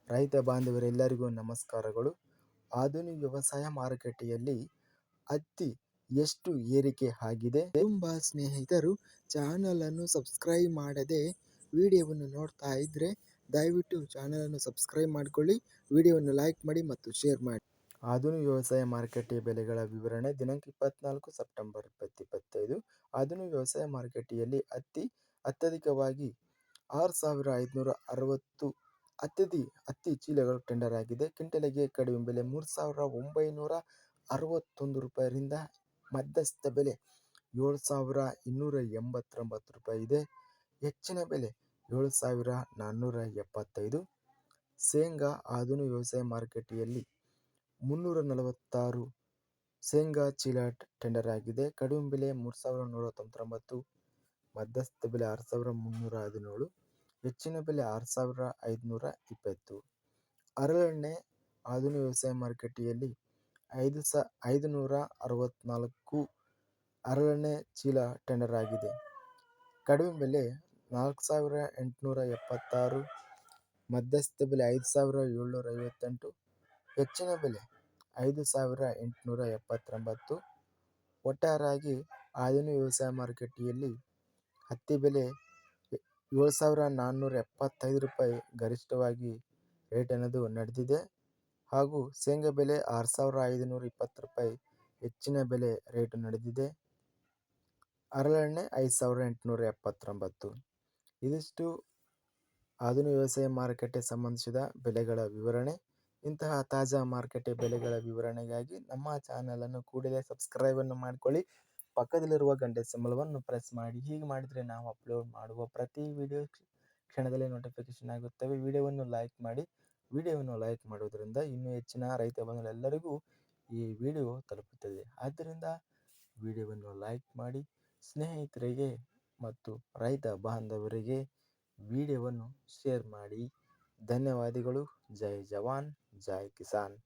ರೈತ ಬಾಂಧವರೆಲ್ಲರಿಗೂ ನಮಸ್ಕಾರಗಳು. ಆಧುನಿಕ ವ್ಯವಸಾಯ ಮಾರುಕಟ್ಟೆಯಲ್ಲಿ ಹತ್ತಿ ಎಷ್ಟು ಏರಿಕೆ ಆಗಿದೆ? ತುಂಬ ಸ್ನೇಹಿತರು ಚಾನಲನ್ನು ಸಬ್ಸ್ಕ್ರೈಬ್ ಮಾಡದೆ ವಿಡಿಯೋವನ್ನು ನೋಡ್ತಾ ಇದ್ರೆ ದಯವಿಟ್ಟು ಚಾನಲನ್ನು ಸಬ್ಸ್ಕ್ರೈಬ್ ಮಾಡಿಕೊಳ್ಳಿ, ವಿಡಿಯೋವನ್ನು ಲೈಕ್ ಮಾಡಿ ಮತ್ತು ಶೇರ್ ಮಾಡಿ. ಆಧುನಿಕ ವ್ಯವಸಾಯ ಮಾರುಕಟ್ಟೆಯ ಬೆಲೆಗಳ ವಿವರಣೆ ದಿನಾಂಕ 24 ಸೆಪ್ಟೆಂಬರ್ 2025. ಆಧುನಿಕ ವ್ಯವಸಾಯ ಮಾರುಕಟ್ಟೆಯಲ್ಲಿ ಹತ್ತಿ ಅತ್ಯಧಿಕವಾಗಿ 6,560 ಹತ್ತಿ ಚೀಲಗಳು ಟೆಂಡರ್ ಆಗಿದೆ. ಕ್ವಿಂಟಲಿಗೆ ಕಡಿಮೆ ಬೆಲೆ 3,961 ರೂಪಾಯಿಯಿಂದ ಮಧ್ಯಸ್ಥ ಬೆಲೆ 7,289 ರೂಪಾಯಿ ಇದೆ. ಹೆಚ್ಚಿನ ಬೆಲೆ 7,475. ಶೇಂಗಾ ಆಧುನಿಕ ವ್ಯವಸಾಯ ಮಾರುಕಟ್ಟೆಯಲ್ಲಿ 346 ಶೇಂಗಾ ಚೀಲ ಟೆಂಡರ್ ಆಗಿದೆ. ಕಡಿಮೆ ಬೆಲೆ 3,199, ಮಧ್ಯಸ್ಥ ಬೆಲೆ 6,317, ಹೆಚ್ಚಿನ ಬೆಲೆ 6,520. ಹರಳೆಣ್ಣೆ ಆಧುನಿಕ ವ್ಯವಸಾಯ ಮಾರುಕಟ್ಟೆಯಲ್ಲಿ 5,564 ಹರಳೆಣ್ಣೆ ಚೀಲ ಟೆಂಡರ್ ಆಗಿದೆ. ಕಡಿಮೆ ಬೆಲೆ 4,876, ಮಧ್ಯಸ್ಥ ಬೆಲೆ 5,758, ಹೆಚ್ಚಿನ ಬೆಲೆ 5,879. ಒಟ್ಟಾರೆಯಾಗಿ ಆಧುನಿಕ ವ್ಯವಸಾಯ ಮಾರುಕಟ್ಟೆಯಲ್ಲಿ ಹತ್ತಿ ಬೆಲೆ 7,475 ರೂಪಾಯಿ ಗರಿಷ್ಠವಾಗಿ ರೇಟ್ ಅನ್ನೋದು ನಡೆದಿದೆ. ಹಾಗೂ ಶೇಂಗಾ ಬೆಲೆ 6,520 ರೂಪಾಯಿ ಹೆಚ್ಚಿನ ಬೆಲೆ ರೇಟು ನಡೆದಿದೆ. ಹರಳೆಣ್ಣೆ 5,879. ಇದಿಷ್ಟು ಆಧುನಿಕ ವ್ಯವಸಾಯ ಮಾರುಕಟ್ಟೆ ಸಂಬಂಧಿಸಿದ ಬೆಲೆಗಳ ವಿವರಣೆ. ಇಂತಹ ತಾಜಾ ಮಾರುಕಟ್ಟೆ ಬೆಲೆಗಳ ವಿವರಣೆಗಾಗಿ ನಮ್ಮ ಚಾನಲನ್ನು ಕೂಡಲೇ ಸಬ್ಸ್ಕ್ರೈಬನ್ನು ಮಾಡಿಕೊಳ್ಳಿ. ಪಕ್ಕದಲ್ಲಿರುವ ಗಂಟೆ ಸಿಂಬಲವನ್ನು ಪ್ರೆಸ್ ಮಾಡಿ. ಹೀಗೆ ಮಾಡಿದರೆ ನಾವು ಅಪ್ಲೋಡ್ ಮಾಡುವ ಪ್ರತಿ ವಿಡಿಯೋ ಕ್ಷಣದಲ್ಲಿ ನೋಟಿಫಿಕೇಶನ್ ಆಗುತ್ತವೆ. ವಿಡಿಯೋವನ್ನು ಲೈಕ್ ಮಾಡಿ. ವಿಡಿಯೋವನ್ನು ಲೈಕ್ ಮಾಡುವುದರಿಂದ ಇನ್ನೂ ಹೆಚ್ಚಿನ ರೈತ ಬಂಧುಗಳೆಲ್ಲರಿಗೂ ಈ ವಿಡಿಯೋ ತಲುಪುತ್ತದೆ. ಆದ್ದರಿಂದ ವಿಡಿಯೋವನ್ನು ಲೈಕ್ ಮಾಡಿ. ಸ್ನೇಹಿತರಿಗೆ ಮತ್ತು ರೈತ ಬಾಂಧವರಿಗೆ ವಿಡಿಯೋವನ್ನು ಶೇರ್ ಮಾಡಿ. ಧನ್ಯವಾದಗಳು. ಜೈ ಜವಾನ್, ಜೈ ಕಿಸಾನ್.